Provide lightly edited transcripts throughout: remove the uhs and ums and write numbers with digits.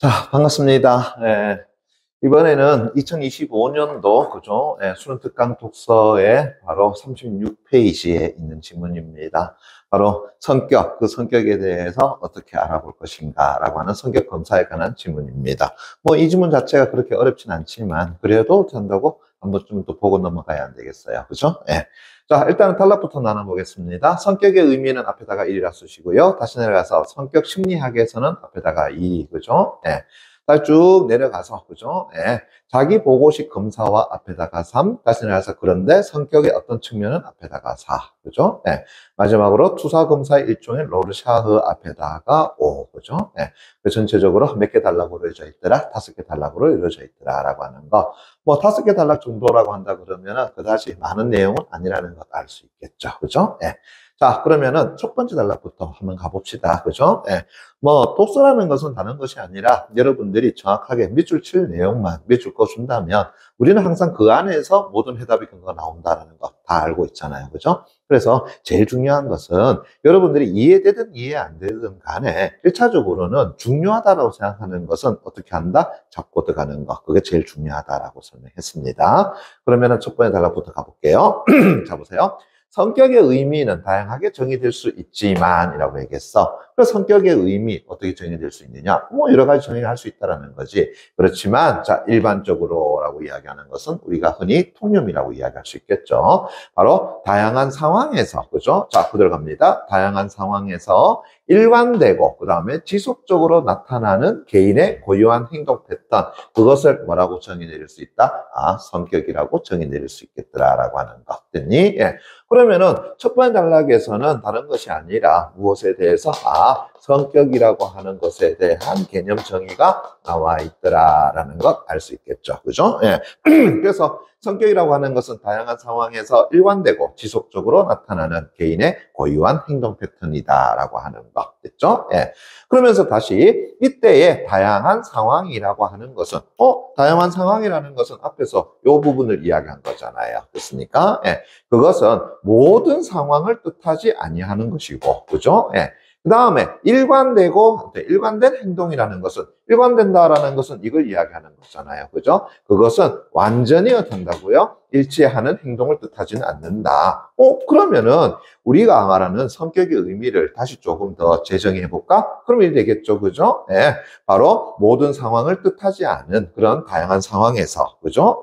자, 반갑습니다. 이번에는 2025년도, 그죠? 수능 특강 독서의 바로 36페이지에 있는 지문입니다. 바로 성격, 그 성격에 대해서 어떻게 알아볼 것인가 라고 하는 성격 검사에 관한 지문입니다. 뭐, 이 지문 자체가 그렇게 어렵진 않지만, 그래도 된다고 한번 좀 더 보고 넘어가야 안 되겠어요. 그죠? 자, 일단은 단락부터 나눠보겠습니다. 성격의 의미는 앞에다가 1이라 쓰시고요. 다시 내려가서 성격 심리학에서는 앞에다가 2, 그죠? 다시 쭉 내려가서, 그죠? 자기 보고식 검사와 앞에다가 3, 다시 내려가서 그런데 성격의 어떤 측면은 앞에다가 4, 그죠? 마지막으로 투사 검사의 일종의 로르샤흐 앞에다가 5, 그죠? 그 전체적으로 몇 개 단락으로 이루어져 있더라? 5개 단락으로 이루어져 있더라 라고 하는 거. 뭐 5개 단락 정도라고 한다 그러면은 그다지 많은 내용은 아니라는 것 알 수 있겠죠. 그죠? 자, 그러면은 첫 번째 단락부터 한번 가봅시다. 그죠? 뭐, 독서라는 것은 다른 것이 아니라 여러분들이 정확하게 몇 줄 칠 내용만 몇 줄 꺼준다면 우리는 항상 그 안에서 모든 해답이 근거가 나온다는 거 다 알고 있잖아요. 그죠? 그래서 제일 중요한 것은 여러분들이 이해되든 이해 안 되든 간에 1차적으로는 중요하다고 생각하는 것은 어떻게 한다? 잡고 들어가는 거. 그게 제일 중요하다라고 설명했습니다. 그러면은 첫 번째 단락부터 가볼게요. 자, 보세요. 성격의 의미는 다양하게 정의될 수 있지만 이라고 얘기했어. 그래서 성격의 의미 어떻게 정의될 수 있느냐? 뭐 여러 가지 정의를 할 수 있다는 거지. 그렇지만 자, 일반적으로라고 이야기하는 것은 우리가 흔히 통념이라고 이야기할 수 있겠죠. 바로 다양한 상황에서, 그죠? 자, 그대로 갑니다. 다양한 상황에서 일관되고 그 다음에 지속적으로 나타나는 개인의 고유한 행동 패턴, 그것을 뭐라고 정의 내릴 수 있다? 아, 성격이라고 정의 내릴 수 있겠더라라고 하는 것. 됐니? 그러면은 첫 번째 단락에서는 다른 것이 아니라 무엇에 대해서 성격이라고 하는 것에 대한 개념 정의가 나와 있더라라는 것 알 수 있겠죠. 그죠? 그래서 성격이라고 하는 것은 다양한 상황에서 일관되고 지속적으로 나타나는 개인의 고유한 행동 패턴이다라고 하는 것. 됐죠? 그러면서 다시 이때의 다양한 상황이라고 하는 것은 다양한 상황이라는 것은 앞에서 이 부분을 이야기한 거잖아요. 됐습니까? 그것은 모든 상황을 뜻하지 아니하는 것이고, 그죠? 그 다음에 일관된 행동이라는 것은, 일관된다라는 것은 이걸 이야기하는 거잖아요. 그죠? 그것은 완전히 어떤다고요? 일치하는 행동을 뜻하지는 않는다. 그러면은 우리가 말하는 성격의 의미를 다시 조금 더 재정해 볼까? 그럼 이렇게 되겠죠. 그죠? 바로 모든 상황을 뜻하지 않은 그런 다양한 상황에서, 그죠?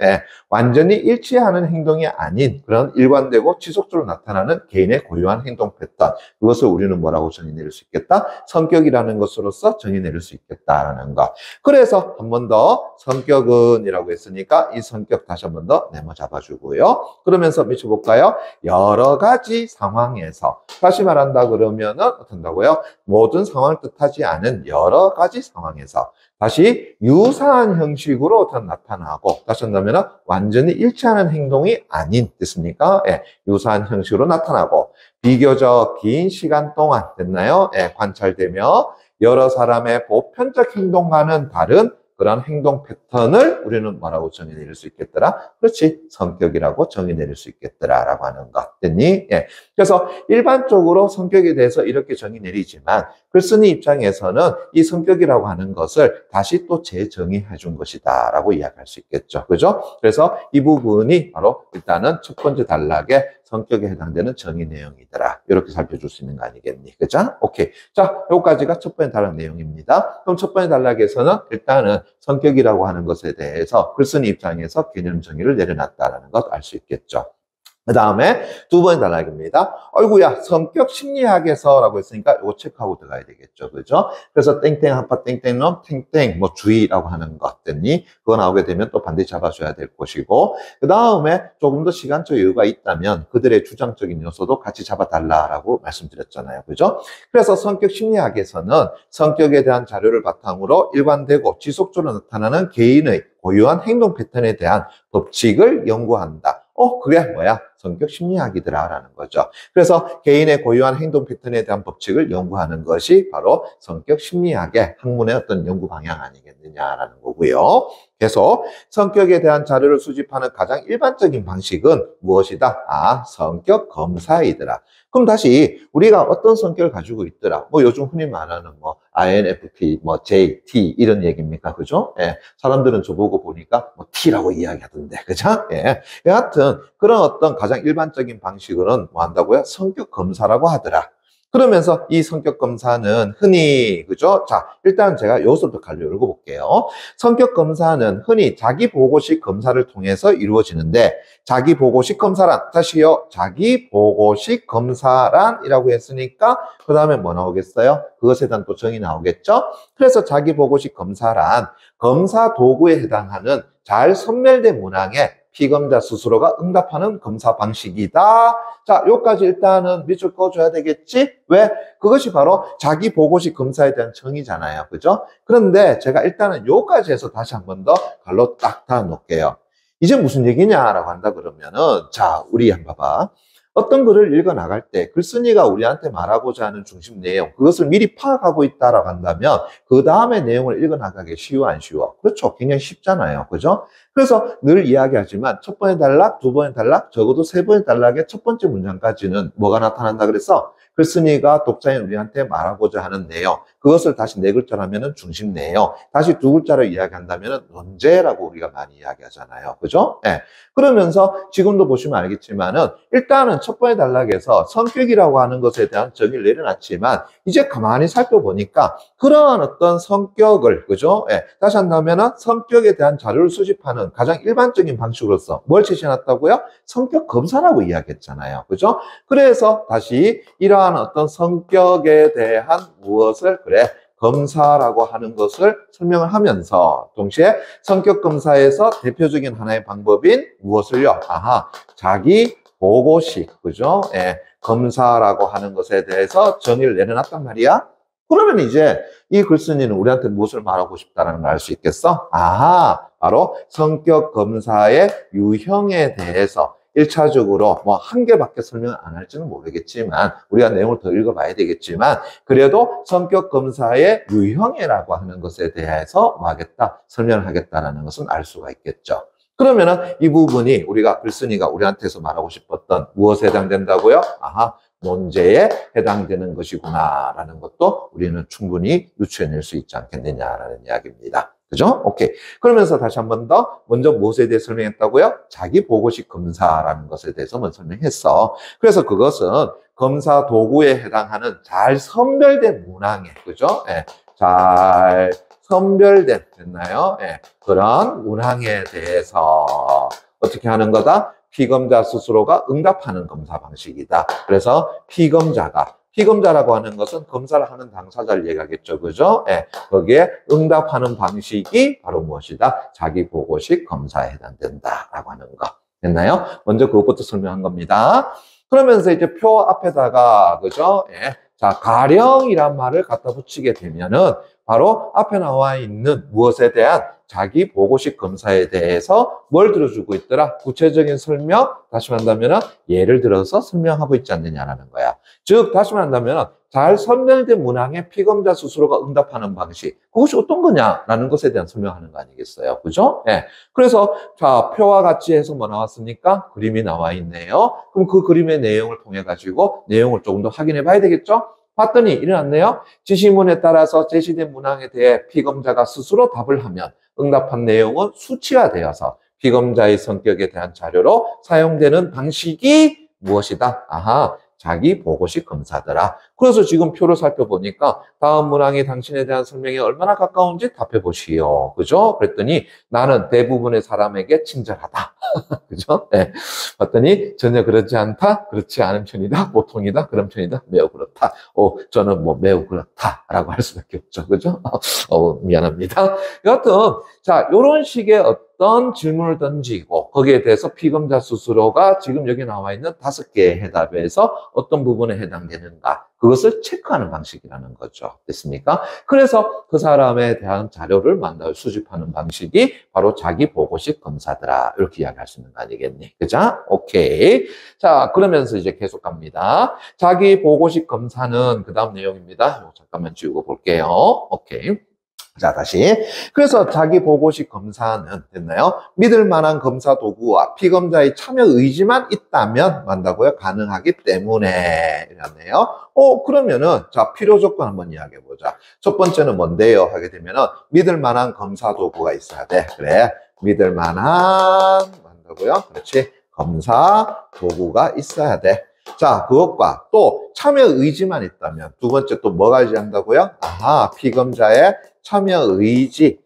완전히 일치하는 행동이 아닌 그런 일관되고 지속적으로 나타나는 개인의 고유한 행동 패턴. 그것을 우리는 뭐라고 정의 내릴 수 있겠다? 성격이라는 것으로서 정의 내릴 수 있겠다라는 것. 그래서 한 번 더 성격은 이라고 했으니까 이 성격 다시 한 번 더 네모 잡아주고요. 그러면서 미쳐볼까요? 여러 가지 상황에서, 다시 말한다 그러면은 어떤다고요? 모든 상황을 뜻하지 않은 여러 가지 상황에서 다시 유사한 형식으로 어떤 나타나고, 다시 한다면 완전히 일치하는 행동이 아닌, 됐습니까? 유사한 형식으로 나타나고 비교적 긴 시간 동안 됐나요? 관찰되며 여러 사람의 보편적 행동과는 다른 그런 행동 패턴을 우리는 뭐라고 정의 내릴 수 있겠더라? 그렇지, 성격이라고 정의 내릴 수 있겠더라라고 하는 것. 됐니? 그래서 일반적으로 성격에 대해서 이렇게 정의 내리지만 글쓴이 입장에서는 이 성격이라고 하는 것을 다시 또 재정의해 준 것이다라고 이야기할 수 있겠죠. 그죠? 그래서 이 부분이 바로 일단은 첫 번째 단락에 성격에 해당되는 정의 내용이더라. 이렇게 살펴줄 수 있는 거 아니겠니? 그죠? 오케이. 자, 여기까지가 첫 번째 단락 내용입니다. 그럼 첫 번째 단락에서는 일단은 성격이라고 하는 것에 대해서 글쓴이 입장에서 개념 정의를 내려놨다는 것 알 수 있겠죠. 그 다음에 두 번째 단락입니다. 어이구야, 성격 심리학에서라고 했으니까 이거 체크하고 들어가야 되겠죠. 그죠? 그래서 땡땡 한파 땡땡놈 땡땡 뭐 주의라고 하는 것 됐니? 그거 나오게 되면 또 반드시 잡아줘야 될 것이고, 그 다음에 조금 더 시간적 여유가 있다면 그들의 주장적인 요소도 같이 잡아달라라고 말씀드렸잖아요. 그죠? 그래서 성격 심리학에서는 성격에 대한 자료를 바탕으로 일관되고 지속적으로 나타나는 개인의 고유한 행동 패턴에 대한 법칙을 연구한다. 그게 뭐야? 성격 심리학이더라라는 거죠. 그래서 개인의 고유한 행동 패턴에 대한 법칙을 연구하는 것이 바로 성격 심리학의 학문의 어떤 연구 방향 아니겠느냐라는 거고요. 계속 성격에 대한 자료를 수집하는 가장 일반적인 방식은 무엇이다? 아, 성격 검사이더라. 그럼 다시 우리가 어떤 성격을 가지고 있더라? 뭐 요즘 흔히 말하는 뭐 INFP, 뭐 J, T 이런 얘기입니까? 그죠? 예. 사람들은 저보고 보니까 뭐 T라고 이야기하던데. 그죠? 예. 여하튼 그런 어떤 가장 일반적인 방식으로는 뭐 한다고요? 성격 검사라고 하더라. 그러면서 이 성격 검사는 흔히, 그죠? 자, 일단 제가 요소부터 갈려 읽어볼게요. 성격 검사는 흔히 자기 보고식 검사를 통해서 이루어지는데, 자기 보고식 검사란, 다시요, 자기 보고식 검사란이라고 했으니까, 그 다음에 뭐 나오겠어요? 그것에 대한 또 정의 나오겠죠? 그래서 자기 보고식 검사란, 검사 도구에 해당하는 잘 선별된 문항에 피검자 스스로가 응답하는 검사 방식이다. 자, 요까지 일단은 밑줄 그어줘야 되겠지? 왜? 그것이 바로 자기 보고식 검사에 대한 정의잖아요. 그죠? 그런데 제가 일단은 요까지 해서 다시 한 번 더 갈로 딱 다 놓을게요. 이제 무슨 얘기냐라고 한다 그러면은, 자, 우리 한번 봐봐. 어떤 글을 읽어 나갈 때 글쓴이가 우리한테 말하고자 하는 중심 내용, 그것을 미리 파악하고 있다라고 한다면 그 다음에 내용을 읽어 나가기 쉬워 안 쉬워? 그렇죠. 굉장히 쉽잖아요. 그죠? 그래서 늘 이야기하지만 첫 번의 단락, 두 번의 단락, 적어도 세 번의 단락의 첫 번째 문장까지는 뭐가 나타난다 그래서 글쓴이가 독자인 우리한테 말하고자 하는 내용, 그것을 다시 네 글자로 하면은 중심 내용, 다시 두 글자로 이야기한다면은 논제라고 우리가 많이 이야기하잖아요. 그죠? 예. 그러면서 지금도 보시면 알겠지만은 일단은 첫 번째 단락에서 성격이라고 하는 것에 대한 정의를 내려놨지만 이제 가만히 살펴보니까 그러한 어떤 성격을, 그죠? 예. 다시 한다면은 성격에 대한 자료를 수집하는 가장 일반적인 방식으로서 뭘 제시해놨다고요? 성격 검사라고 이야기했잖아요. 그죠? 그래서 다시 이러한 어떤 성격에 대한 무엇을 검사라고 하는 것을 설명을 하면서 동시에 성격 검사에서 대표적인 하나의 방법인 무엇을요? 아하, 자기 보고식, 그죠? 예, 검사라고 하는 것에 대해서 정의를 내려놨단 말이야. 그러면 이제 이 글쓴이는 우리한테 무엇을 말하고 싶다는 걸 알 수 있겠어? 아하, 바로 성격 검사의 유형에 대해서 1차적으로 뭐 한 개밖에 설명을 안 할지는 모르겠지만 우리가 내용을 더 읽어봐야 되겠지만 그래도 성격 검사의 유형이라고 하는 것에 대해서 뭐 하겠다? 설명을 하겠다라는 것은 알 수가 있겠죠. 그러면은 이 부분이 우리가 글쓴이가 우리한테서 말하고 싶었던 무엇에 해당된다고요? 아하, 논제에 해당되는 것이구나라는 것도 우리는 충분히 유추해낼 수 있지 않겠느냐라는 이야기입니다. 그죠? 오케이. 그러면서 다시 한 번 더 먼저 무엇에 대해 설명했다고요? 자기 보고식 검사라는 것에 대해서 먼저 설명했어. 그래서 그것은 검사 도구에 해당하는 잘 선별된 문항에, 그죠? 예, 잘 선별된, 됐나요? 예, 그런 문항에 대해서 어떻게 하는 거다? 피검자 스스로가 응답하는 검사 방식이다. 그래서 피검자라고 하는 것은 검사를 하는 당사자를 얘기하겠죠. 그죠? 예, 거기에 응답하는 방식이 바로 무엇이다? 자기 보고식 검사에 해당된다라고 하는 거. 됐나요? 먼저 그것부터 설명한 겁니다. 그러면서 이제 표 앞에다가, 그죠? 예, 자, 가령이란 말을 갖다 붙이게 되면은 바로 앞에 나와 있는 무엇에 대한 자기 보고식 검사에 대해서 뭘 들어주고 있더라? 구체적인 설명, 다시 말한다면 예를 들어서 설명하고 있지 않느냐라는 거야. 즉, 다시 말한다면 잘 선별된 문항에 피검자 스스로가 응답하는 방식, 그것이 어떤 거냐라는 것에 대한 설명하는 거 아니겠어요? 그죠? 예. 그래서 자, 표와 같이 해서 뭐 나왔습니까? 그림이 나와 있네요. 그럼 그 그림의 내용을 통해 가지고 내용을 조금 더 확인해 봐야 되겠죠? 봤더니 일어났네요. 지시문에 따라서 제시된 문항에 대해 피검자가 스스로 답을 하면 응답한 내용은 수치화되어서 피검자의 성격에 대한 자료로 사용되는 방식이 무엇이다? 아하, 자기 보고식 검사더라. 그래서 지금 표를 살펴보니까 다음 문항이 당신에 대한 설명에 얼마나 가까운지 답해보시오. 그죠? 그랬더니 나는 대부분의 사람에게 친절하다. 그죠? 네. 봤더니 전혀 그렇지 않다. 그렇지 않은 편이다. 보통이다. 그런 편이다. 매우 그렇다. 저는 뭐 매우 그렇다라고 할 수밖에 없죠. 그죠? 미안합니다. 여하튼 자, 요런 식의 어떤 질문을 던지고 거기에 대해서 피검자 스스로가 지금 여기 나와 있는 5개의 해답에서 어떤 부분에 해당되는가 그것을 체크하는 방식이라는 거죠. 됐습니까? 그래서 그 사람에 대한 자료를 만나 수집하는 방식이 바로 자기 보고식 검사더라. 이렇게 이야기할 수 있는 거 아니겠니? 그죠? 오케이. 자, 그러면서 이제 계속 갑니다. 자기 보고식 검사는 그 다음 내용입니다. 이거 잠깐만 지우고 볼게요. 오케이. 자, 다시. 그래서 자기 보고식 검사는 됐나요? 믿을 만한 검사 도구와 피검자의 참여 의지만 있다면 한다고요? 가능하기 때문에 이러네요. 그러면은 자, 필요 조건 한번 이야기해 보자. 첫 번째는 뭔데요? 하게 되면은 믿을 만한 검사 도구가 있어야 돼. 그래. 믿을 만한 한다고요? 그렇지. 검사 도구가 있어야 돼. 자, 그것과 또 참여 의지만 있다면 두 번째 또 뭐가 의지한다고요? 아하, 피검자의 참여 의지.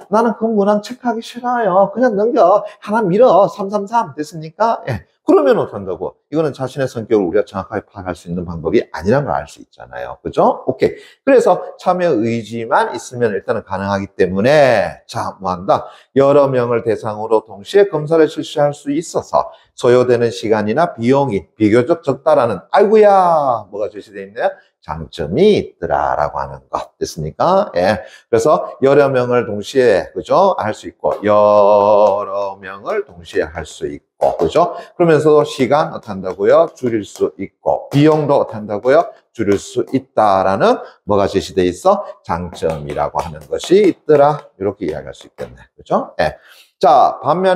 나는 그 문항 체크하기 싫어요. 그냥 넘겨. 하나 밀어. 333 됐습니까? 예. 그러면 어떡한다고? 이거는 자신의 성격을 우리가 정확하게 파악할 수 있는 방법이 아니라는 걸 알 수 있잖아요. 그죠? 오케이. 그래서 참여 의지만 있으면 일단은 가능하기 때문에 자, 뭐 한다? 여러 명을 대상으로 동시에 검사를 실시할 수 있어서 소요되는 시간이나 비용이 비교적 적다라는 아이고야 뭐가 제시되어 있네요. 장점이 있더라라고 하는 것 됐습니까? 예. 그래서 여러 명을 동시에 그죠? 할 수 있고 여러 명을 동시에 할 수 있고 그죠? 그러면서도 시간 어떻게 한다고요? 줄일 수 있고 비용도 어떻게 한다고요? 줄일 수 있다라는 뭐가 제시되어 있어? 장점이라고 하는 것이 있더라. 이렇게 이야기할 수 있겠네. 그죠? 예. 자, 반면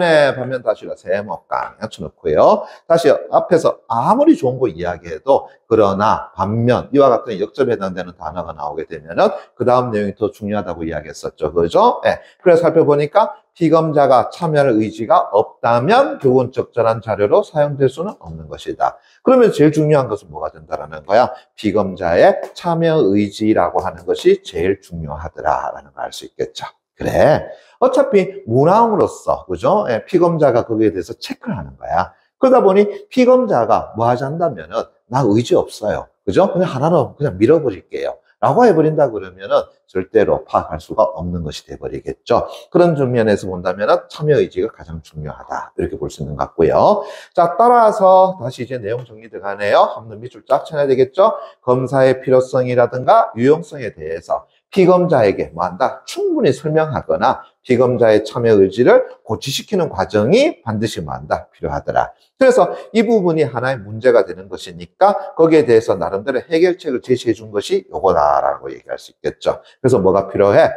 다시가 세모깡 합쳐놓고요. 다시 앞에서 아무리 좋은 거 이야기해도 그러나 반면 이와 같은 역접에 해당되는 단어가 나오게 되면은 그 다음 내용이 더 중요하다고 이야기했었죠. 그죠? 예. 그래서 살펴보니까 피검자가 참여할 의지가 없다면 교훈 적절한 자료로 사용될 수는 없는 것이다. 그러면 제일 중요한 것은 뭐가 된다라는 거야? 피검자의 참여 의지라고 하는 것이 제일 중요하더라라는 걸 알 수 있겠죠. 그래. 어차피 문항으로서, 그죠? 예, 피검자가 거기에 대해서 체크를 하는 거야. 그러다 보니 피검자가 뭐 하자 한다면은, 나 의지 없어요. 그죠? 그냥 하나로 그냥 밀어버릴게요. 라고 해버린다 그러면은 절대로 파악할 수가 없는 것이 돼버리겠죠. 그런 측면에서 본다면은 참여 의지가 가장 중요하다. 이렇게 볼 수 있는 것 같고요. 자, 따라서 다시 이제 내용 정리 들어가네요. 한번 밑줄 쫙 쳐야 되겠죠? 검사의 필요성이라든가 유용성에 대해서 피검자에게 뭐 한다? 충분히 설명하거나 피검자의 참여 의지를 고취시키는 과정이 반드시 뭐 한다? 필요하더라. 그래서 이 부분이 하나의 문제가 되는 것이니까 거기에 대해서 나름대로 해결책을 제시해 준 것이 요거다라고 얘기할 수 있겠죠. 그래서 뭐가 필요해?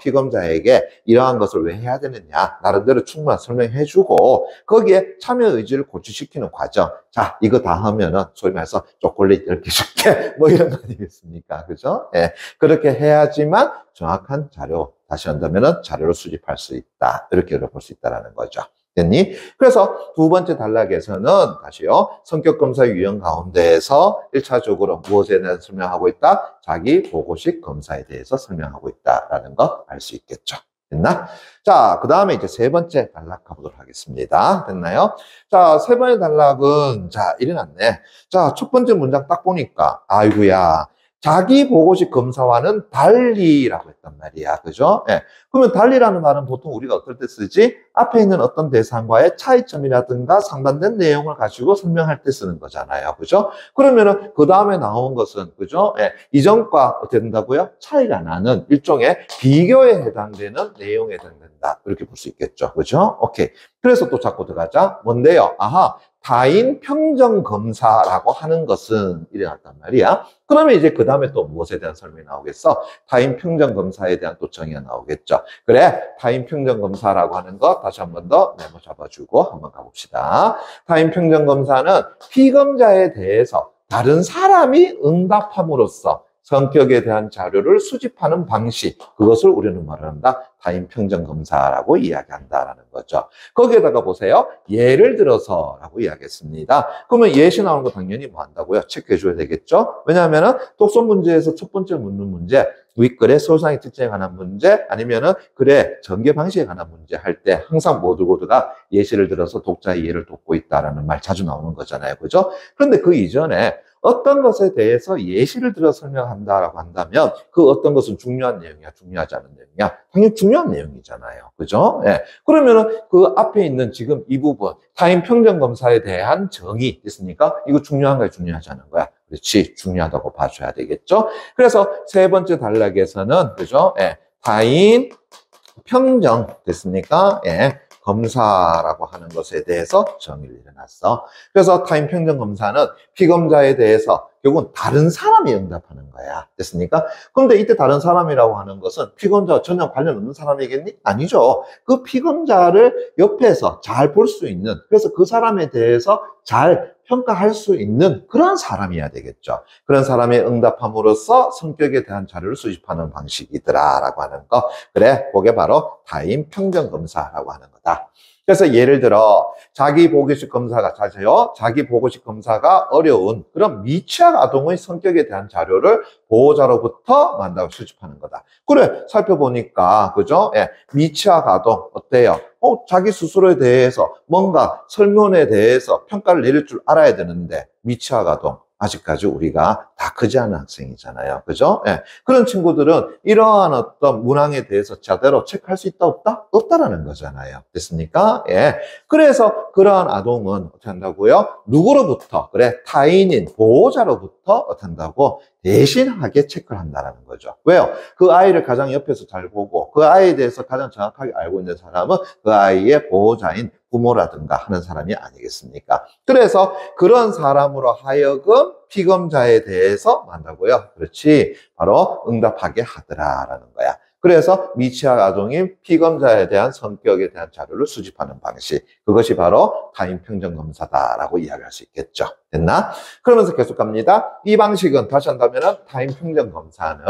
피검자에게 이러한 것을 왜 해야 되느냐? 나름대로 충분한 설명해 주고 거기에 참여 의지를 고취시키는 과정. 자, 이거 다 하면은 소위 말해서 초콜릿 10개 줄게. 뭐 이런 거 아니겠습니까? 그죠? 예. 그렇게 해야지만 정확한 자료, 다시 한다면은 자료를 수집할 수 있다. 이렇게 볼 수 있다라는 거죠. 됐니? 그래서 두 번째 단락에서는 다시요. 성격검사 유형 가운데에서 1차적으로 무엇에 대해서 설명하고 있다? 자기 보고식 검사에 대해서 설명하고 있다라는 거 알 수 있겠죠. 됐나? 자, 그 다음에 이제 세 번째 단락 가보도록 하겠습니다. 됐나요? 자, 세 번째 단락은, 자, 이래 놨네. 자, 첫 번째 문장 딱 보니까, 아이고야. 자기 보고식 검사와는 달리라고 했단 말이야. 그죠? 예. 그러면 달리라는 말은 보통 우리가 어떨 때 쓰지? 앞에 있는 어떤 대상과의 차이점이라든가 상반된 내용을 가지고 설명할 때 쓰는 거잖아요. 그죠? 그러면은 그 다음에 나온 것은, 그죠? 예. 이전과 어떻게 된다고요? 차이가 나는 일종의 비교에 해당되는 내용에 해당된다. 이렇게 볼 수 있겠죠. 그죠? 오케이. 그래서 또 자꾸 들어가자. 뭔데요? 아하. 타인 평정 검사라고 하는 것은 이래놨단 말이야. 그러면 이제 그 다음에 또 무엇에 대한 설명이 나오겠어? 타인 평정 검사에 대한 또 정의가 나오겠죠. 그래, 타인 평정 검사라고 하는 거 다시 한 번 더 메모 잡아주고 한번 가봅시다. 타인 평정 검사는 피검자에 대해서 다른 사람이 응답함으로써 성격에 대한 자료를 수집하는 방식, 그것을 우리는 말한다. 타인 평정 검사라고 이야기한다라는 거죠. 거기에다가 보세요. 예를 들어서라고 이야기했습니다. 그러면 예시 나오는 거 당연히 뭐 한다고요? 체크해 줘야 되겠죠? 왜냐하면은 독서 문제에서 첫 번째 묻는 문제, 윗글의 서술상의 특징에 관한 문제, 아니면은 글의 전개 방식에 관한 문제 할 때 항상 모두가 예시를 들어서 독자의 이해를 돕고 있다라는 말 자주 나오는 거잖아요. 그죠? 그런데 그 이전에 어떤 것에 대해서 예시를 들어 설명한다라고 한다면 그 어떤 것은 중요한 내용이야, 중요하지 않은 내용이야? 당연히 중요한 내용이잖아요. 그죠? 예. 그러면은 그 앞에 있는 지금 이 부분, 타인 평정 검사에 대한 정의 됐습니까? 이거 중요한 거야, 중요하지 않은 거야? 그렇지, 중요하다고 봐줘야 되겠죠? 그래서 세 번째 단락에서는, 그죠? 예. 타인 평정 됐습니까? 예. 검사라고 하는 것에 대해서 정의를 내놨어. 그래서 타인 평정 검사는 피검자에 대해서 결국은 다른 사람이 응답하는 거야. 됐습니까? 그런데 이때 다른 사람이라고 하는 것은 피검자와 전혀 관련 없는 사람이겠니? 아니죠. 그 피검자를 옆에서 잘 볼 수 있는, 그래서 그 사람에 대해서 잘 평가할 수 있는 그런 사람이어야 되겠죠. 그런 사람의 응답함으로써 성격에 대한 자료를 수집하는 방식이더라라고 하는 거. 그래, 그게 바로 타인 평정 검사라고 하는 거다. 그래서 예를 들어 자기 보고식 검사가 자세요. 자기 보고식 검사가 어려운 그런 미취학 아동의 성격에 대한 자료를 보호자로부터 만나고 수집하는 거다. 그래, 살펴보니까 그죠? 예, 미취학 아동 어때요? 자기 스스로에 대해서 뭔가 설문에 대해서 평가를 내릴 줄 알아야 되는데 미취학 아동 아직까지 우리가 다 크지 않은 학생이잖아요. 그죠? 예. 그런 친구들은 이러한 어떤 문항에 대해서 제대로 체크할 수 있다, 없다? 없다라는 거잖아요. 됐습니까? 예. 그래서 그러한 아동은 어떻게 한다고요? 누구로부터? 그래, 타인인 보호자로부터 어떻게 한다고? 대신하게 체크를 한다는 거죠. 왜요? 그 아이를 가장 옆에서 잘 보고 그 아이에 대해서 가장 정확하게 알고 있는 사람은 그 아이의 보호자인 부모라든가 하는 사람이 아니겠습니까? 그래서 그런 사람으로 하여금 피검자에 대해서 만나고요. 그렇지. 바로 응답하게 하더라라는 거야. 그래서 미취학 아동인 피검자에 대한 성격에 대한 자료를 수집하는 방식. 그것이 바로 타인 평정 검사다라고 이야기할 수 있겠죠. 됐나? 그러면서 계속 갑니다. 이 방식은 다시 한다면 타인 평정 검사는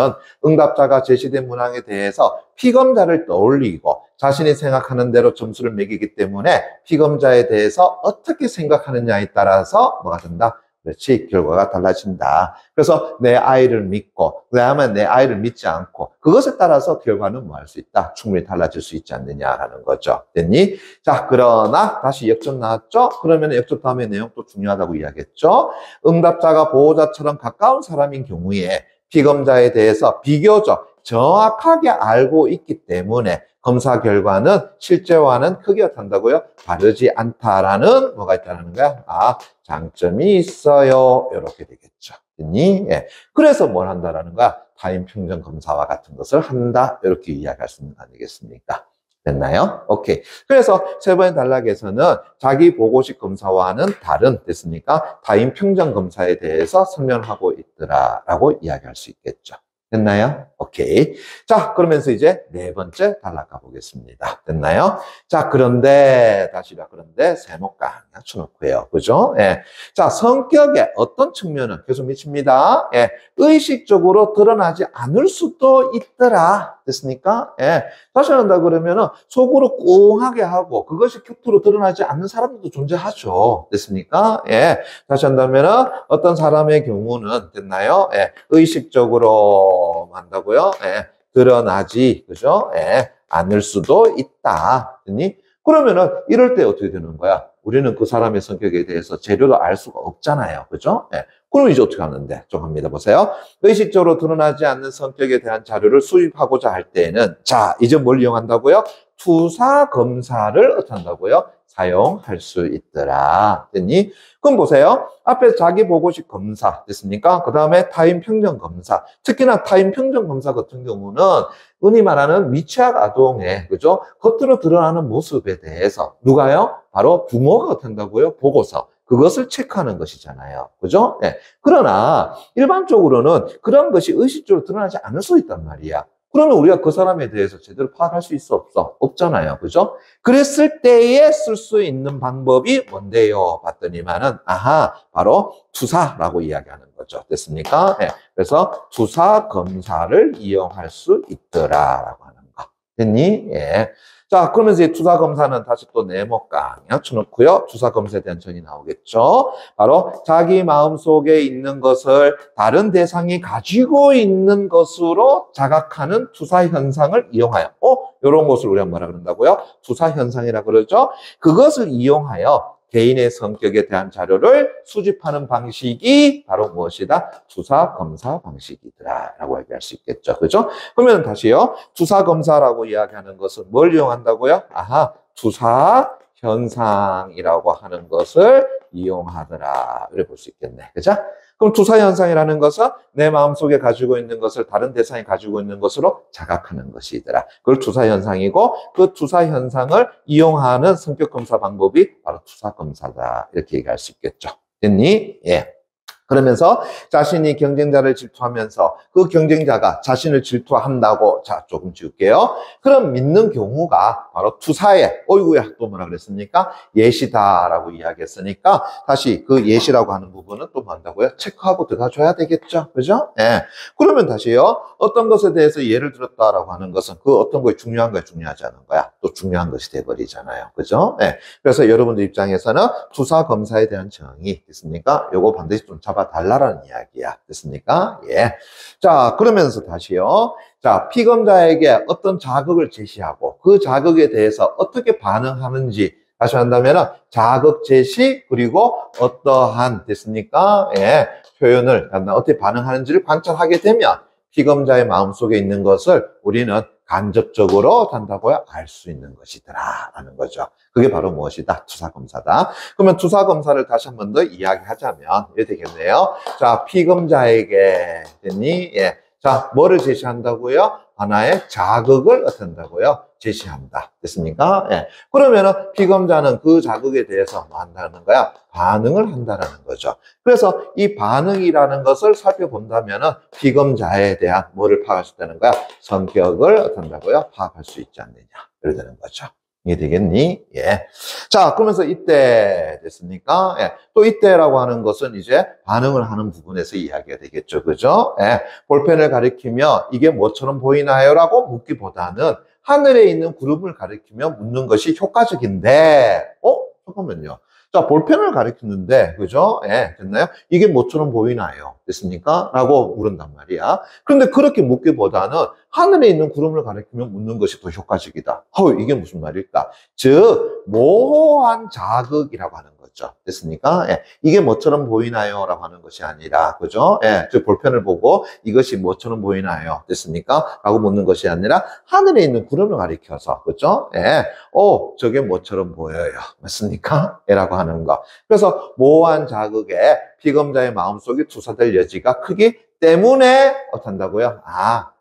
응답자가 제시된 문항에 대해서 피검자를 떠올리고 자신이 생각하는 대로 점수를 매기기 때문에 피검자에 대해서 어떻게 생각하느냐에 따라서 뭐가 된다? 그렇지, 결과가 달라진다. 그래서 내 아이를 믿고 그다음에 내 아이를 믿지 않고 그것에 따라서 결과는 뭐 할 수 있다? 충분히 달라질 수 있지 않느냐라는 거죠. 됐니? 자, 그러나 다시 역접 나왔죠? 그러면 역접 다음에 내용 또 중요하다고 이야기했죠? 응답자가 보호자처럼 가까운 사람인 경우에 피검자에 대해서 비교적 정확하게 알고 있기 때문에 검사 결과는 실제와는 크게 어떻다고요? 다르지 않다라는 뭐가 있다는 거야? 장점이 있어요. 이렇게 되겠죠. 됐니? 예. 그래서 뭘 한다라는 거야? 타인 평정 검사와 같은 것을 한다. 이렇게 이야기할 수 있는 거 아니겠습니까? 됐나요? 오케이. 그래서 세 번째 단락에서는 자기 보고식 검사와는 다른, 됐습니까? 타인 평정 검사에 대해서 설명하고 있더라라고 이야기할 수 있겠죠. 됐나요? 오케이. 자, 그러면서 이제 네 번째 단락 가보겠습니다. 됐나요? 자, 그런데 세모깡 맞춰놓고요. 그죠? 예. 자, 성격의 어떤 측면은 계속 미칩니다. 예. 의식적으로 드러나지 않을 수도 있더라. 됐습니까? 예. 다시 한다 그러면은 속으로 꽁하게 하고 그것이 겉으로 드러나지 않는 사람들도 존재하죠. 됐습니까? 예. 다시 한다면은 어떤 사람의 경우는 됐나요? 예. 의식적으로 한다고요? 예. 드러나지, 그죠? 예. 않을 수도 있다. 됐니? 그러면은 이럴 때 어떻게 되는 거야? 우리는 그 사람의 성격에 대해서 재료도 알 수가 없잖아요. 그죠? 예. 그럼 이제 어떻게 하는데? 좀 합니다. 보세요. 의식적으로 드러나지 않는 성격에 대한 자료를 수집하고자 할 때는, 자, 이제 뭘 이용한다고요? 투사 검사를 어떻게 한다고요? 사용할 수 있더라. 됐니? 그럼 보세요. 앞에 자기 보고식 검사 됐습니까? 그 다음에 타인 평정 검사. 특히나 타인 평정 검사 같은 경우는 흔히 말하는 미취학 아동의, 그죠? 겉으로 드러나는 모습에 대해서 누가요? 바로 부모가 어떻게 한다고요? 보고서. 그것을 체크하는 것이잖아요. 그죠? 네. 그러나 일반적으로는 그런 것이 의식적으로 드러나지 않을 수 있단 말이야. 그러면 우리가 그 사람에 대해서 제대로 파악할 수 있어? 없어? 없잖아요. 그죠? 그랬을 때에 쓸 수 있는 방법이 뭔데요? 봤더니만은, 바로 투사라고 이야기하는 거죠. 됐습니까? 네. 그래서 투사 검사를 이용할 수 있더라라고 하는 거. 됐니? 예. 자, 그러면서 이 투사 검사는 다시 또 네모깡 쳐놓고요. 투사 검사에 대한 정의 나오겠죠. 바로 자기 마음속에 있는 것을 다른 대상이 가지고 있는 것으로 자각하는 투사 현상을 이용하여. 이런 것을 우리가 뭐라 그런다고요? 투사 현상이라 그러죠. 그것을 이용하여 개인의 성격에 대한 자료를 수집하는 방식이 바로 무엇이다? 투사 검사 방식이더라 라고 얘기할 수 있겠죠. 그죠? 그러면 다시요. 투사 검사라고 이야기하는 것은 뭘 이용한다고요? 아하, 투사 현상이라고 하는 것을 이용하더라. 이렇게 볼 수 있겠네. 그죠? 그럼 투사 현상이라는 것은 내 마음속에 가지고 있는 것을 다른 대상이 가지고 있는 것으로 자각하는 것이더라. 그걸 투사 현상이고 그 투사 현상을 이용하는 성격 검사 방법이 바로 투사 검사다. 이렇게 얘기할 수 있겠죠. 됐니? 예. 그러면서 자신이 경쟁자를 질투하면서 그 경쟁자가 자신을 질투한다고, 자, 조금 지울게요. 그럼 믿는 경우가 바로 투사의, 어이구야, 또 뭐라 그랬습니까? 예시다라고 이야기했으니까 다시 그 예시라고 하는 부분은 또 뭐 한다고요? 체크하고 들어가줘야 되겠죠. 그죠? 예. 그러면 다시요. 어떤 것에 대해서 예를 들었다라고 하는 것은 그 어떤 거에 중요한 거야, 중요하지 않은 거야? 또 중요한 것이 돼버리잖아요. 그죠? 예. 그래서 여러분들 입장에서는 투사 검사에 대한 정의 있습니까? 요거 반드시 좀 달라라는 이야기야. 됐습니까? 예. 자, 그러면서 다시요. 자, 피검자에게 어떤 자극을 제시하고 그 자극에 대해서 어떻게 반응하는지 다시 한다면은 자극 제시 그리고 어떠한 됐습니까? 예. 표현을 어떻게 반응하는지를 관찰하게 되면 피검자의 마음속에 있는 것을 우리는 간접적으로 단다고요? 알 수 있는 것이더라 라는 거죠. 그게 바로 무엇이다? 투사검사다. 그러면 투사검사를 다시 한 번 더 이야기하자면 이렇게 되겠네요. 자, 피검자에게 됐니? 예. 자, 뭐를 제시한다고요? 하나의 자극을 어떤다고요? 제시한다. 됐습니까? 예. 그러면은 피검자는 그 자극에 대해서 뭐 한다는 거야? 반응을 한다라는 거죠. 그래서 이 반응이라는 것을 살펴본다면은 피검자에 대한 뭐를 파악할 수 있다는 거야? 성격을 어떤다고요? 파악할 수 있지 않느냐. 이렇게 되는 거죠. 이해되겠니? 예. 자, 그러면서 이때 됐습니까? 예. 또 이때라고 하는 것은 이제 반응을 하는 부분에서 이야기가 되겠죠. 그죠? 예. 볼펜을 가리키며 이게 뭐처럼 보이나요? 라고 묻기보다는 하늘에 있는 구름을 가리키며 묻는 것이 효과적인데, 잠깐만요. 자, 볼펜을 가리키는데, 그죠? 예, 됐나요? 이게 뭐처럼 보이나요? 됐습니까? 라고 물은단 말이야. 그런데 그렇게 묻기보다는 하늘에 있는 구름을 가리키며 묻는 것이 더 효과적이다. 이게 무슨 말일까? 즉, 모호한 자극이라고 하는 거죠. 됐습니까? 예, 이게 뭐처럼 보이나요? 라고 하는 것이 아니라, 그죠? 예, 즉, 볼펜을 보고 이것이 뭐처럼 보이나요? 됐습니까? 라고 묻는 것이 아니라 하늘에 있는 구름을 가리켜서, 그죠? 예, 저게 뭐처럼 보여요? 맞습니까? 예, 라고 하는 거. 그래서 모호한 자극에 피검자의 마음속에 투사될 여지가 크기 때문에 어떤다고요?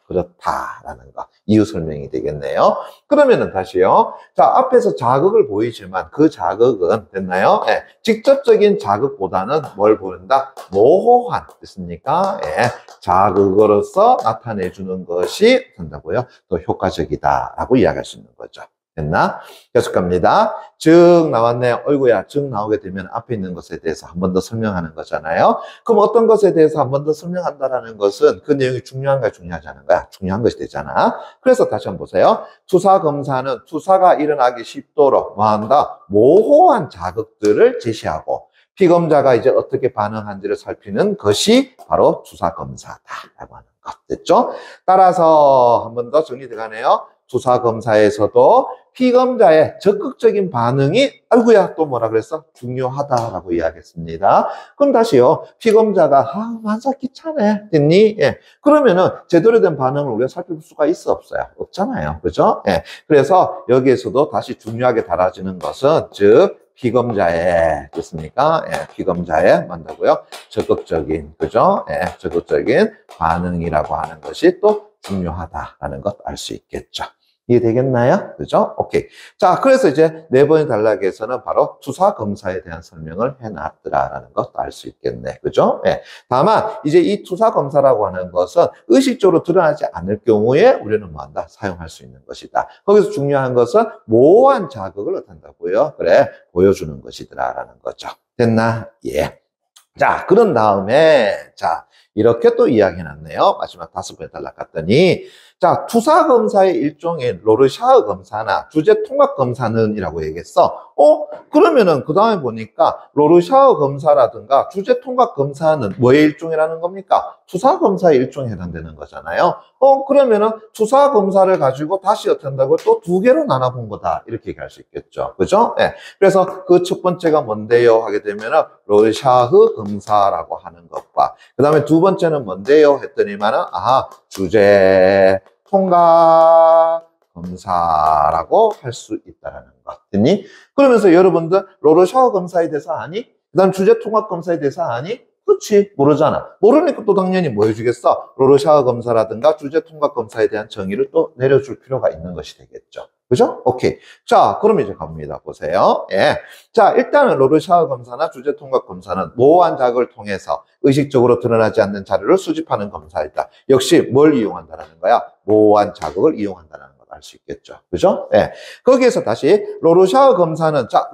그렇다라는 거. 이유 설명이 되겠네요. 그러면은 다시요. 자, 앞에서 자극을 보이지만 그 자극은 됐나요? 예, 직접적인 자극보다는 뭘 보인다? 모호한, 됐습니까? 예, 자극으로서 나타내주는 것이 된다고요? 더 효과적이다라고 이야기할 수 있는 거죠. 됐나? 계속 갑니다. 즉 나왔네. 어이구야, 즉 나오게 되면 앞에 있는 것에 대해서 한 번 더 설명하는 거잖아요. 그럼 어떤 것에 대해서 한 번 더 설명한다라는 것은 그 내용이 중요한가 중요하지 않은 거야? 중요한 것이 되잖아. 그래서 다시 한번 보세요. 투사 검사는 투사가 일어나기 쉽도록 뭐한다? 모호한 자극들을 제시하고 피검자가 이제 어떻게 반응한지를 살피는 것이 바로 투사 검사다라고 하는 것. 됐죠? 따라서 한 번 더 정리돼가네요. 투사 검사에서도 피검자의 적극적인 반응이 아이고야 또 뭐라 그랬어? 중요하다라고 이야기했습니다. 그럼 다시요. 피검자가 만사 귀찮네. 됐니? 예. 그러면은 제대로 된 반응을 우리가 살펴볼 수가 있어 없어요? 없잖아요. 그죠? 예. 그래서 여기에서도 다시 중요하게 달아지는 것은 즉 피검자의 됐습니까? 예. 피검자의 뭔다고요? 적극적인 그죠? 예. 적극적인 반응이라고 하는 것이 또 중요하다라는 것 알 수 있겠죠. 이해되겠나요? 그죠? 오케이. 자, 그래서 이제 네 번의 단락에서는 바로 투사 검사에 대한 설명을 해놨더라라는 것 알 수 있겠네. 그죠? 예. 다만, 이제 이 투사 검사라고 하는 것은 의식적으로 드러나지 않을 경우에 우리는 뭐 한다? 사용할 수 있는 것이다. 거기서 중요한 것은 모호한 자극을 어떤다고요? 그래, 보여주는 것이더라라는 거죠. 됐나? 예. 자, 그런 다음에, 자, 이렇게 또 이야기해놨네요. 마지막 5번에 단락 갔더니, 자, 투사검사의 일종의 로르샤흐 검사나 주제통합검사는 이라고 얘기했어. 그러면은 그 다음에 보니까 로르샤흐 검사라든가 주제통합검사는 뭐의 일종이라는 겁니까? 투사검사의 일종에 해당되는 거잖아요. 그러면은 투사검사를 가지고 다시 어떻게 한다고 또 두 개로 나눠본 거다. 이렇게 얘기할 수 있겠죠. 그죠? 예. 그래서 그 첫 번째가 뭔데요? 하게 되면은 로르샤흐 검사라고 하는 것과 그 다음에 두 번째는 뭔데요? 했더니만은 주제 통합 검사라고 할 수 있다라는 것. 됐니? 그러면서 여러분들 로르샤흐 검사에 대해서 아니? 그 다음 주제 통합 검사에 대해서 아니? 그렇지, 모르잖아. 모르니까 또 당연히 뭐 해주겠어? 로르샤흐 검사라든가 주제 통합 검사에 대한 정의를 또 내려줄 필요가 있는 것이 되겠죠. 그죠? 오케이. 자, 그럼 이제 갑니다. 보세요. 예. 자, 일단은 로르샤흐 검사나 주제 통합 검사는 모호한 자극을 통해서 의식적으로 드러나지 않는 자료를 수집하는 검사이다. 역시 뭘 이용한다는 거야? 모호한 자극을 이용한다는 걸 알 수 있겠죠. 그죠? 예. 거기에서 다시 로르샤흐 검사는, 자,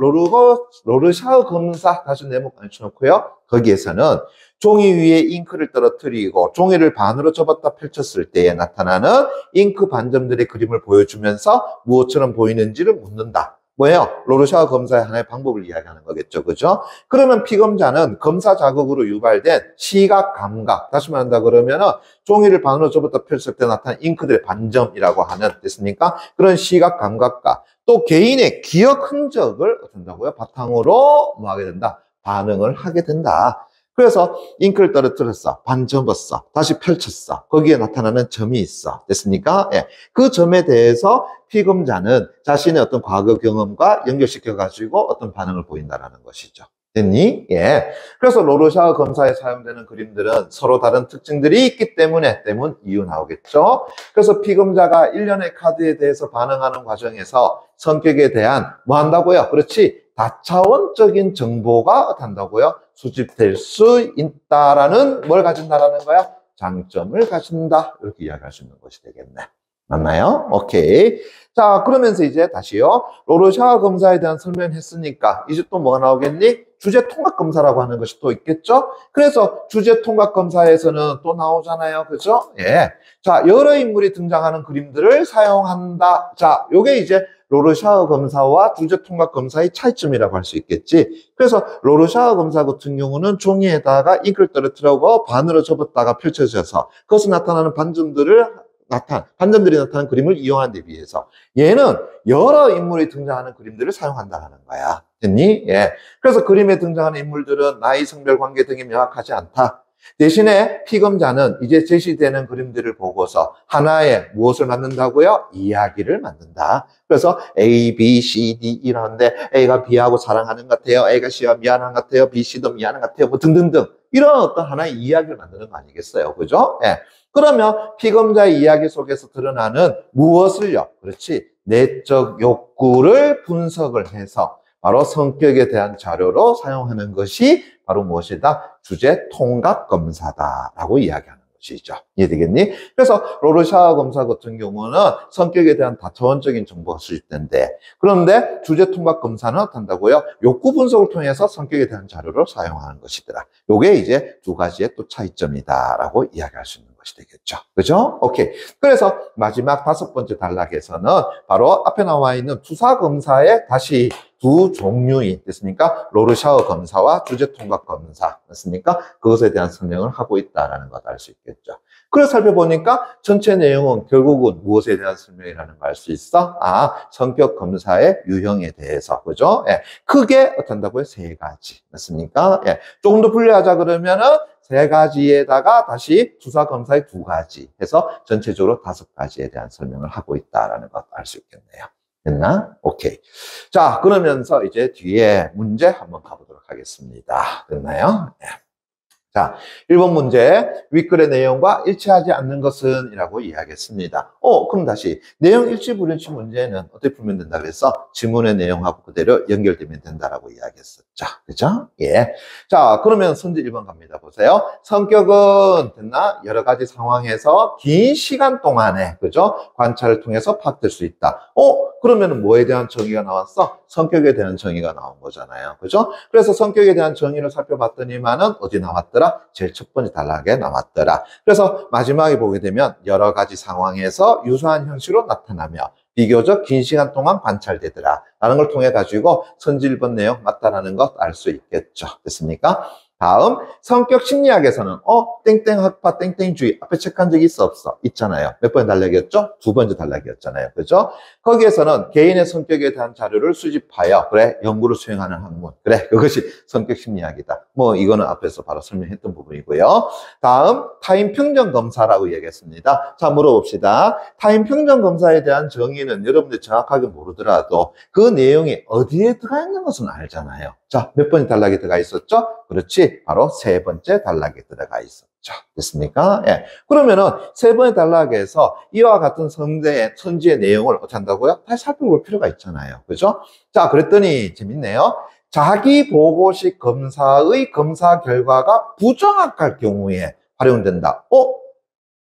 로르샤흐 검사 다시 네모 앉혀놓고요. 거기에서는 종이 위에 잉크를 떨어뜨리고 종이를 반으로 접었다 펼쳤을 때에 나타나는 잉크 반점들의 그림을 보여주면서 무엇처럼 보이는지를 묻는다. 뭐예요? 로르샤흐 검사의 하나의 방법을 이야기하는 거겠죠. 그죠? 그러면 피검자는 검사 자극으로 유발된 시각 감각, 다시 말한다 그러면은 종이를 반으로 접었다 펼쳤을 때 나타난 잉크들의 반점이라고 하는, 됐습니까? 그런 시각 감각과 또 개인의 기억 흔적을 어떤다고요? 바탕으로 뭐 하게 된다? 반응을 하게 된다. 그래서 잉크를 떨어뜨렸어. 반 접었어. 다시 펼쳤어. 거기에 나타나는 점이 있어. 됐습니까? 예. 그 점에 대해서 피검자는 자신의 어떤 과거 경험과 연결시켜가지고 어떤 반응을 보인다는 것이죠. 됐니? 예. 그래서 로르샤흐 검사에 사용되는 그림들은 서로 다른 특징들이 있기 때문에 이유 나오겠죠. 그래서 피검자가 일련의 카드에 대해서 반응하는 과정에서 성격에 대한 뭐 한다고요? 그렇지. 다차원적인 정보가 한다고요? 수집될 수 있다라는 뭘 가진다라는 거야? 장점을 가진다. 이렇게 이야기할 수 있는 것이 되겠네. 맞나요? 오케이. 자, 그러면서 이제 다시요. 로르샤흐 검사에 대한 설명을 했으니까 이제 또 뭐가 나오겠니? 주제 통합 검사라고 하는 것이 또 있겠죠? 그래서 주제 통합 검사에서는 또 나오잖아요. 그죠? 예. 자, 여러 인물이 등장하는 그림들을 사용한다. 자, 요게 이제 로르샤흐 검사와 주제 통합 검사의 차이점이라고 할 수 있겠지. 그래서 로르샤흐 검사 같은 경우는 종이에다가 잉크를 떨어뜨리고 반으로 접었다가 펼쳐져서 그것에 나타나는 반점들이 나타난 그림을 이용하는 데 비해서 얘는 여러 인물이 등장하는 그림들을 사용한다는 거야. 됐니? 예. 그래서 그림에 등장하는 인물들은 나이, 성별, 관계 등이 명확하지 않다. 대신에 피검자는 이제 제시되는 그림들을 보고서 하나의 무엇을 만든다고요? 이야기를 만든다. 그래서 A, B, C, D 이러는데 A가 B하고 사랑하는 것 같아요. A가 C와 미안한 것 같아요. B, C도 미안한 것 같아요. 뭐 등등등. 이런 어떤 하나의 이야기를 만드는 거 아니겠어요? 그죠? 예. 그러면 피검자의 이야기 속에서 드러나는 무엇을요? 그렇지. 내적 욕구를 분석을 해서 바로 성격에 대한 자료로 사용하는 것이 바로 무엇이다? 주제 통합 검사다라고 이야기하는 것이죠. 이해되겠니? 그래서 로르샤흐 검사 같은 경우는 성격에 대한 다차원적인 정보가 수집된대. 그런데 주제 통합 검사는 어떤다고요? 욕구 분석을 통해서 성격에 대한 자료를 사용하는 것이더라. 요게 이제 두 가지의 또 차이점이다라고 이야기할 수 있는 것이 되겠죠. 그죠? 오케이. 그래서 마지막 다섯 번째 단락에서는 바로 앞에 나와 있는 투사 검사의 다시 두 종류이 됐습니까? 로르샤흐 검사와 주제 통합 검사 됐습니까? 그것에 대한 설명을 하고 있다라는 것 알 수 있겠죠. 그래서 살펴보니까 전체 내용은 결국은 무엇에 대한 설명이라는 걸 알 수 있어? 성격 검사의 유형에 대해서 그죠? 예. 크게 어떤다고요? 세 가지 맞습니까? 예. 조금 더 분류하자 그러면은 세 가지에다가 다시 투사 검사의 두 가지 해서 전체적으로 다섯 가지에 대한 설명을 하고 있다라는 것 알 수 있겠네요. 됐나? 오케이. 자, 그러면서 이제 뒤에 문제 한번 가보도록 하겠습니다. 됐나요? 네. 자, 1번 문제. 윗글의 내용과 일치하지 않는 것은? 이라고 이야기했습니다. 그럼 다시. 내용 일치 불일치 문제는 어떻게 풀면 된다 그랬어? 지문의 내용하고 그대로 연결되면 된다라고 이야기했었죠. 그죠? 예. 자, 그러면 선제 1번 갑니다. 보세요. 성격은 됐나? 여러 가지 상황에서 긴 시간 동안에, 그죠? 관찰을 통해서 파악될 수 있다. 그러면은 뭐에 대한 정의가 나왔어? 성격에 대한 정의가 나온 거잖아요. 그죠? 그래서 성격에 대한 정의를 살펴봤더니만은 어디 나왔더라? 제일 첫 번째 단락에 나왔더라. 그래서 마지막에 보게 되면 여러 가지 상황에서 유사한 형식으로 나타나며 비교적 긴 시간 동안 관찰되더라 라는 걸 통해 가지고 선지 1번 내용 맞다라는 것 알 수 있겠죠. 됐습니까? 다음 성격 심리학에서는 땡땡 학파 땡땡주의 앞에 체크한 적이 있어 없어? 있잖아요. 몇 번째 단락이었죠? 두 번째 단락이었잖아요. 그죠? 거기에서는 개인의 성격에 대한 자료를 수집하여 그래 연구를 수행하는 학문, 그래 그것이 성격 심리학이다. 뭐 이거는 앞에서 바로 설명했던 부분이고요. 다음 타인 평정 검사라고 얘기했습니다. 자, 물어봅시다. 타인 평정 검사에 대한 정의는 여러분들이 정확하게 모르더라도 그 내용이 어디에 들어가 있는 것은 알잖아요. 자, 몇 번째 단락에 들어가 있었죠? 그렇지, 바로 세 번째 단락에 들어가 있었죠. 됐습니까? 예. 그러면은 세 번째 단락에서 이와 같은 선지의 내용을 어떻게 한다고요? 다시 살펴볼 필요가 있잖아요. 그죠? 자, 그랬더니 재밌네요. 자기 보고식 검사의 검사 결과가 부정확할 경우에 활용된다.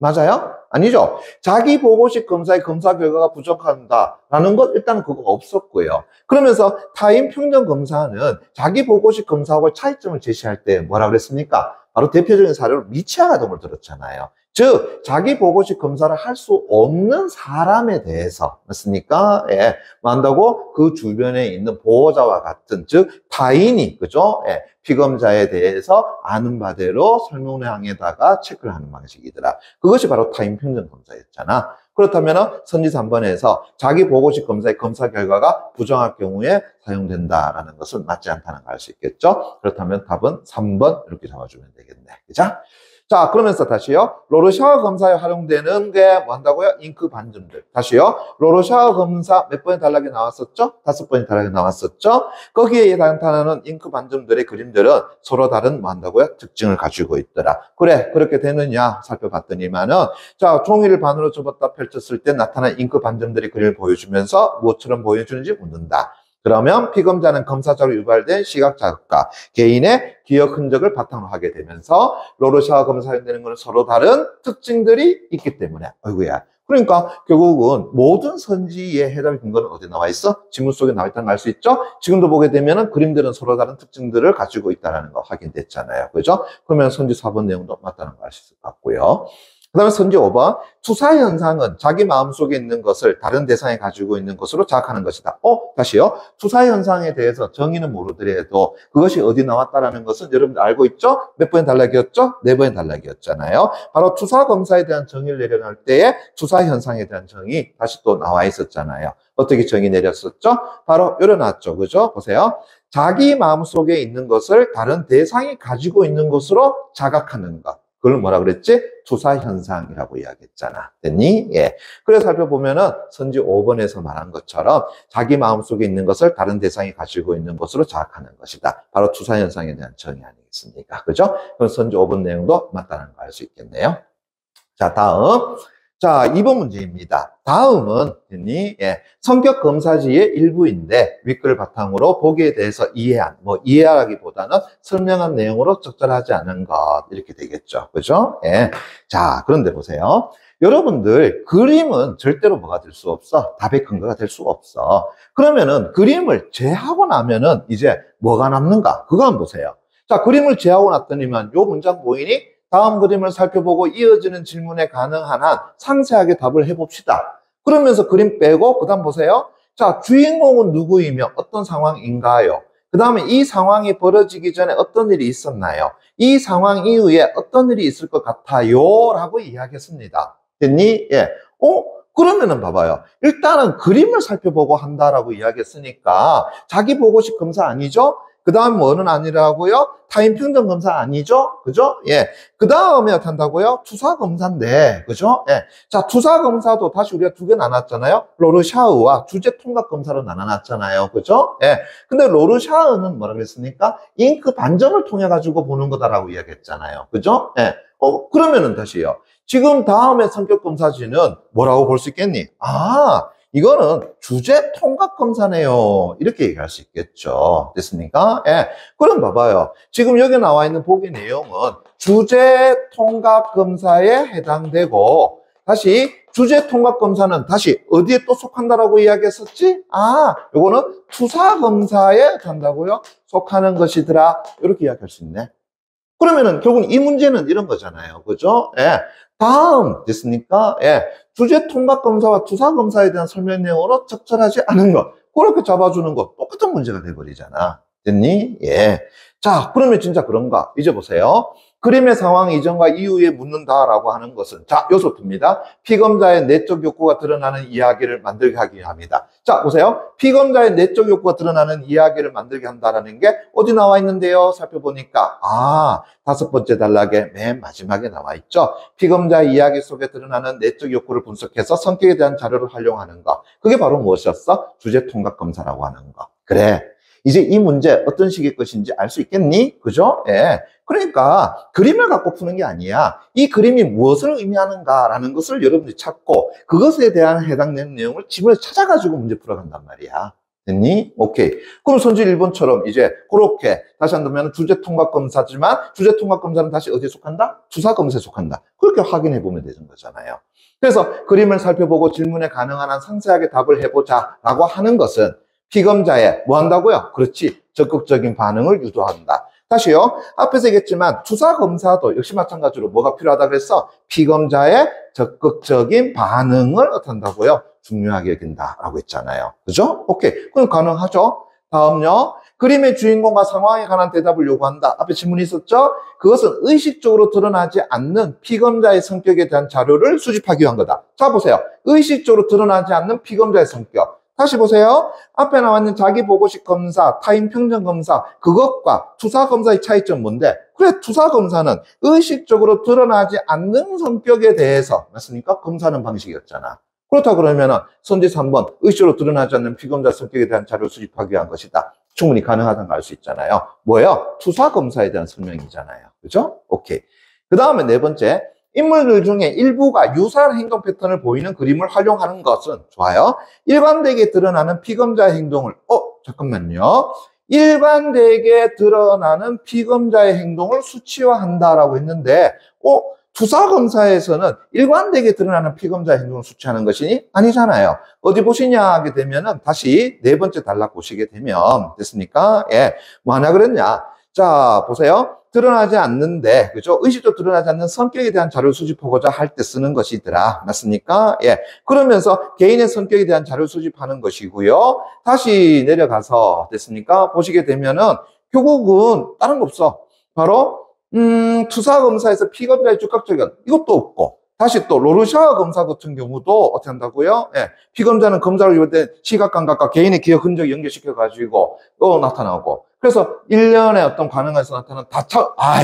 맞아요? 아니죠. 자기 보고식 검사의 검사 결과가 부족한다라는 것 일단 그거 없었고요. 그러면서 타인 평정 검사는 자기 보고식 검사하고 차이점을 제시할 때 뭐라 그랬습니까? 바로 대표적인 사례로 미취학 아동을 들었잖아요. 즉 자기 보고식 검사를 할 수 없는 사람에 대해서 맞습니까? 예, 뭐 한다고 그 주변에 있는 보호자와 같은 즉 타인이 그죠? 예, 피검자에 대해서 아는 바대로 설문항에다가 체크를 하는 방식이더라. 그것이 바로 타인 평정 검사였잖아. 그렇다면 선지 3번에서 자기 보고식 검사의 검사 결과가 부정할 경우에 사용된다라는 것은 맞지 않다는 걸 알 수 있겠죠. 그렇다면 답은 3번 이렇게 잡아주면 되겠네. 그죠? 자, 그러면서 다시요. 로르샤워 검사에 활용되는 게 뭐 한다고요? 잉크 반점들. 다시요. 로르샤워 검사 몇 번의 단락이 나왔었죠? 5번의 단락이 나왔었죠? 거기에 나타나는 잉크 반점들의 그림들은 서로 다른 뭐 한다고요? 특징을 가지고 있더라. 그래, 그렇게 되느냐 살펴봤더니만은 자, 종이를 반으로 접었다 펼쳤을 때 나타난 잉크 반점들의 그림을 보여주면서 무엇처럼 보여주는지 묻는다. 그러면 피검자는 검사자로 유발된 시각 자극과 개인의 기억 흔적을 바탕으로 하게 되면서 로르샤와 검사에 사용되는 것은 서로 다른 특징들이 있기 때문에 어이구야. 그러니까 결국은 모든 선지의 해답 근거는 어디 나와 있어? 지문 속에 나와 있다는 걸 알 수 있죠? 지금도 보게 되면 그림들은 서로 다른 특징들을 가지고 있다는 거 확인됐잖아요. 그죠? 그러면 선지 4번 내용도 맞다는 걸 알 수 있을 것 같고요. 그 다음에 선지 5번. 투사 현상은 자기 마음속에 있는 것을 다른 대상이 가지고 있는 것으로 자각하는 것이다. 다시요. 투사 현상에 대해서 정의는 모르더라도 그것이 어디 나왔다라는 것은 여러분들 알고 있죠? 몇 번의 단락이었죠? 4번의 단락이었잖아요. 바로 투사 검사에 대한 정의를 내려놓을 때에 투사 현상에 대한 정의 다시 또 나와 있었잖아요. 어떻게 정의 내렸었죠? 바로 열어놨죠. 그죠? 보세요. 자기 마음속에 있는 것을 다른 대상이 가지고 있는 것으로 자각하는 것. 그걸 뭐라 그랬지? 투사 현상이라고 이야기했잖아. 됐니? 예. 그래서 살펴보면은 선지 5번에서 말한 것처럼 자기 마음속에 있는 것을 다른 대상이 가지고 있는 것으로 자각하는 것이다. 바로 투사 현상에 대한 정의 아니겠습니까? 그죠? 그럼 선지 5번 내용도 맞다는 걸 알 수 있겠네요. 자, 다음. 자, 2번 문제입니다. 다음은 됐니? 예. 성격 검사지의 일부인데 윗글 바탕으로 보기에 대해서 이해한, 이해하기보다는 설명한 내용으로 적절하지 않은 것 이렇게 되겠죠. 그죠? 예. 자, 그런데 보세요. 여러분들 그림은 절대로 뭐가 될 수 없어? 답의 근거가 될 수 없어. 그러면은 그림을 제하고 나면은 이제 뭐가 남는가? 그거 한번 보세요. 자, 그림을 제하고 났더니만 요 문장 보이니? 다음 그림을 살펴보고 이어지는 질문에 가능한 한 상세하게 답을 해봅시다. 그러면서 그림 빼고 그 다음 보세요. 자, 주인공은 누구이며 어떤 상황인가요? 그 다음에 이 상황이 벌어지기 전에 어떤 일이 있었나요? 이 상황 이후에 어떤 일이 있을 것 같아요? 라고 이야기했습니다. 됐니? 예. 그러면은 봐봐요. 일단은 그림을 살펴보고 한다라고 이야기했으니까 자기 보고식 검사 아니죠? 그 다음 뭐는 아니라고요? 타인 평정 검사 아니죠? 그죠? 예. 그 다음에 어떻게 한다고요? 투사 검사인데, 그죠? 예. 자, 투사 검사도 다시 우리가 두 개 나눴잖아요? 로르샤흐와 주제 통각 검사로 나눠놨잖아요. 그죠? 예. 근데 로르샤흐는 뭐라 그랬습니까? 잉크 반점을 통해 가지고 보는 거다라고 이야기했잖아요. 그죠? 예. 그러면은 다시요. 지금 다음에 성격 검사지는 뭐라고 볼 수 있겠니? 이거는 주제 통각 검사네요. 이렇게 얘기할 수 있겠죠. 됐습니까? 예. 그럼 봐봐요. 지금 여기 나와 있는 보기 내용은 주제 통각 검사에 해당되고 다시 주제 통합 검사는 다시 어디에 또 속한다라고 이야기했었지? 요거는 투사 검사에 간다고요? 속하는 것이더라. 이렇게 이야기할 수 있네. 그러면은 결국 이 문제는 이런 거잖아요. 그죠? 예. 다음 됐습니까? 예. 주제 통합 검사와 투사 검사에 대한 설명 내용으로 적절하지 않은 것. 그렇게 잡아주는 거 똑같은 문제가 돼버리잖아. 됐니? 예. 자, 그러면 진짜 그런가? 이제 보세요. 그림의 상황 이전과 이후에 묻는다라고 하는 것은 자, 요소입니다. 피검자의 내적 욕구가 드러나는 이야기를 만들게 하기 위함이다. 자, 보세요. 피검자의 내적 욕구가 드러나는 이야기를 만들게 한다라는 게 어디 나와 있는데요? 살펴보니까 5번째 단락의 맨 마지막에 나와 있죠. 피검자의 이야기 속에 드러나는 내적 욕구를 분석해서 성격에 대한 자료를 활용하는 거. 그게 바로 무엇이었어? 주제 통합 검사라고 하는 거. 그래. 이제 이 문제 어떤 식의 것인지 알 수 있겠니? 그죠? 예. 그러니까 그림을 갖고 푸는 게 아니야. 이 그림이 무엇을 의미하는가라는 것을 여러분들이 찾고 그것에 대한 해당되는 내용을 지문에 찾아가지고 문제 풀어간단 말이야. 됐니? 오케이. 그럼 선지 1번처럼 이제 그렇게 다시 한다면 주제 통합 검사지만 주제 통합 검사는 다시 어디에 속한다? 투사 검사에 속한다. 그렇게 확인해 보면 되는 거잖아요. 그래서 그림을 살펴보고 질문에 가능한 한 상세하게 답을 해보자 라고 하는 것은 피검자에 뭐 한다고요? 그렇지. 적극적인 반응을 유도한다. 다시요. 앞에서 얘기했지만 투사 검사도 역시 마찬가지로 뭐가 필요하다 그랬어? 피검자의 적극적인 반응을 어떤다고요? 중요하게 여긴다라고 했잖아요. 그죠? 오케이. 그럼 가능하죠? 다음요. 그림의 주인공과 상황에 관한 대답을 요구한다. 앞에 질문이 있었죠? 그것은 의식적으로 드러나지 않는 피검자의 성격에 대한 자료를 수집하기 위한 거다. 자, 보세요. 의식적으로 드러나지 않는 피검자의 성격. 다시 보세요. 앞에 나와 있는 자기보고식 검사, 타인 평정 검사, 그것과 투사 검사의 차이점 뭔데? 그래, 투사 검사는 의식적으로 드러나지 않는 성격에 대해서, 맞습니까? 검사하는 방식이었잖아. 그렇다 그러면은 선지 3번, 의식적으로 드러나지 않는 피검자 성격에 대한 자료를 수집하기 위한 것이다. 충분히 가능하다는 걸 알 수 있잖아요. 뭐예요? 투사 검사에 대한 설명이잖아요. 그죠? 오케이. 그 다음에 4번째. 인물들 중에 일부가 유사한 행동 패턴을 보이는 그림을 활용하는 것은 좋아요. 일관되게 드러나는 피검자의 행동을 잠깐만요. 일관되게 드러나는 피검자의 행동을 수치화한다라고 했는데 투사 검사에서는 일관되게 드러나는 피검자의 행동을 수치하는 것이 아니잖아요. 어디 보시냐 하게 되면은 다시 4번째 단락 보시게 되면 됐습니까? 예. 뭐 하나 그랬냐? 자, 보세요. 드러나지 않는데, 그죠? 의식적으로 드러나지 않는 성격에 대한 자료를 수집하고자 할 때 쓰는 것이더라. 맞습니까? 예. 그러면서 개인의 성격에 대한 자료를 수집하는 것이고요. 다시 내려가서, 됐습니까? 보시게 되면은, 결국은 다른 거 없어. 바로, 투사 검사에서 피검자의 즉각적인, 이것도 없고, 다시 또 로르샤워 검사 같은 경우도 어떻게 한다고요? 예. 피검자는 검사를 이용할 때 시각감각과 개인의 기억 흔적을 연결시켜가지고 또 나타나고, 그래서 일련의 어떤 관행에서 나타나는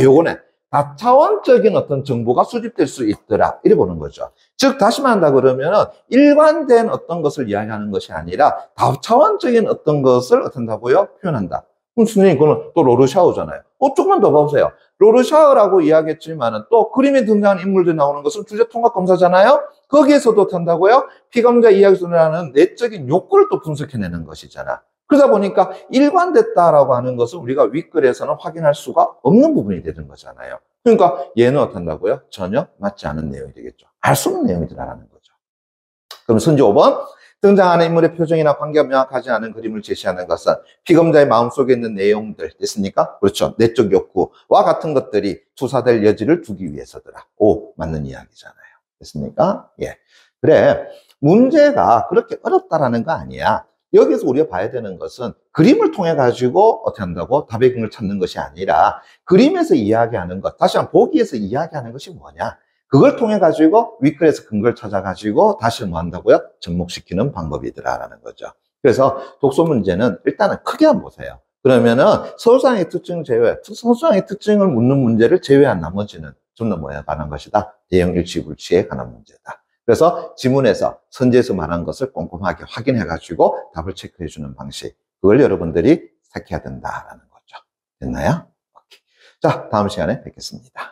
요거네. 다차원적인 어떤 정보가 수집될 수 있더라. 이래 보는 거죠. 즉, 다시 말한다 그러면은 일관된 어떤 것을 이야기하는 것이 아니라 다차원적인 어떤 것을 어떤다고요? 표현한다. 그럼 선생님, 그거는 또 로르샤우잖아요. 조금만 더 봐보세요. 로르샤우라고 이야기했지만은 또 그림에 등장하는 인물들이 나오는 것은 주제 통합 검사잖아요? 거기에서도 한다고요? 피검자 이야기에서 나는 내적인 욕구를 또 분석해내는 것이잖아. 그러다 보니까 일관됐다라고 하는 것을 우리가 윗글에서는 확인할 수가 없는 부분이 되는 거잖아요. 그러니까 얘는 어떤다고요? 전혀 맞지 않은 내용이 되겠죠. 알 수 없는 내용이라는 거죠. 그럼 선지 5번. 등장하는 인물의 표정이나 관계가 명확하지 않은 그림을 제시하는 것은 피검자의 마음속에 있는 내용들 됐습니까? 그렇죠. 내적 욕구와 같은 것들이 투사될 여지를 두기 위해서더라. 맞는 이야기잖아요. 됐습니까? 예. 그래. 문제가 그렇게 어렵다라는 거 아니야. 여기서 우리가 봐야 되는 것은 그림을 통해 가지고 어떻게 한다고? 답의 근을 찾는 것이 아니라 그림에서 이야기하는 것, 다시 한번 보기에서 이야기하는 것이 뭐냐? 그걸 통해 가지고 윗글에서 근거를 찾아 가지고 다시 뭐 한다고요? 접목시키는 방법이더라라는 거죠. 그래서 독서 문제는 일단은 크게 한번 보세요. 그러면은 서술상의 특징 제외, 서술상의 특징을 묻는 문제를 제외한 나머지는 전부 뭐에 관한 것이다? 대형 일치불치에 관한 문제다. 그래서 지문에서 선지에서 말한 것을 꼼꼼하게 확인해 가지고 답을 체크해 주는 방식, 그걸 여러분들이 택해야 된다라는 거죠. 됐나요? 오케이. 자, 다음 시간에 뵙겠습니다.